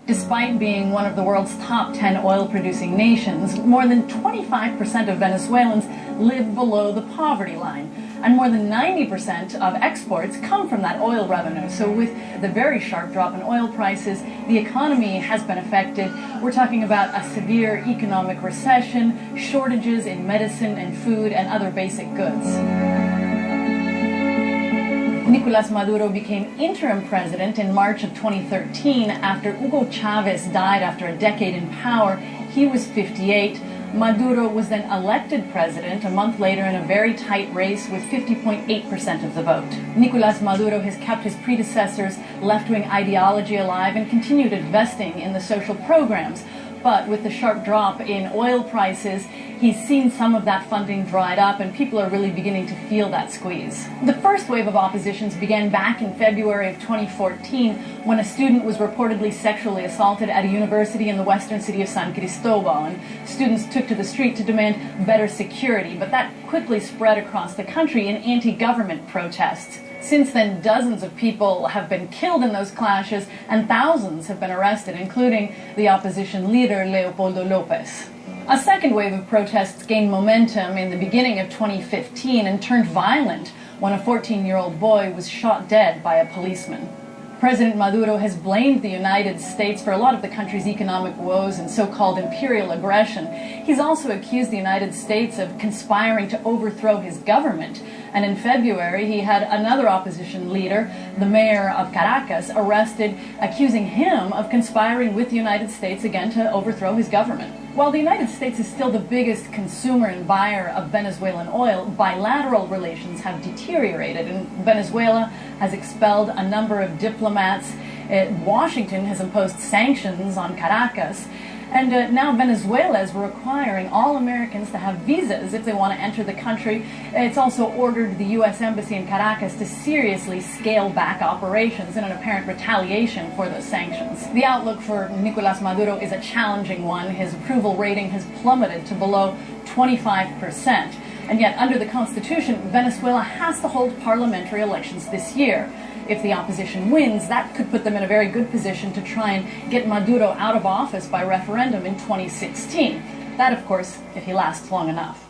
Despite being one of the world's top 10 oil-producing nations, more than 25% of Venezuelans live below the poverty line. And more than 90% of exports come from that oil revenue. So with the very sharp drop in oil prices, the economy has been affected. We're talking about a severe economic recession, shortages in medicine and food and other basic goods. Nicolás Maduro became interim president in March of 2013 after Hugo Chávez died after a decade in power. He was 58. Maduro was then elected president a month later in a very tight race with 50.8% of the vote. Nicolás Maduro has kept his predecessors' left-wing ideology alive and continued investing in the social programs. But with the sharp drop in oil prices, he's seen some of that funding dried up, and people are really beginning to feel that squeeze. The first wave of oppositions began back in February of 2014 when a student was reportedly sexually assaulted at a university in the western city of San Cristobal, and students took to the street to demand better security. But that quickly spread across the country in anti-government protests. Since then, dozens of people have been killed in those clashes, and thousands have been arrested, including the opposition leader, Leopoldo López. A second wave of protests gained momentum in the beginning of 2015 and turned violent when a 14-year-old boy was shot dead by a policeman. President Maduro has blamed the United States for a lot of the country's economic woes and so-called imperial aggression. He's also accused the United States of conspiring to overthrow his government. And in February, he had another opposition leader, the mayor of Caracas, arrested, accusing him of conspiring with the United States again to overthrow his government. While the United States is still the biggest consumer and buyer of Venezuelan oil, bilateral relations have deteriorated, and Venezuela has expelled a number of diplomats. Washington has imposed sanctions on Caracas. And now Venezuela is requiring all Americans to have visas if they want to enter the country. It's also ordered the U.S. Embassy in Caracas to seriously scale back operations in an apparent retaliation for those sanctions. The outlook for Nicolás Maduro is a challenging one. His approval rating has plummeted to below 25%. And yet, under the Constitution, Venezuela has to hold parliamentary elections this year. If the opposition wins, that could put them in a very good position to try and get Maduro out of office by referendum in 2016. That, of course, if he lasts long enough.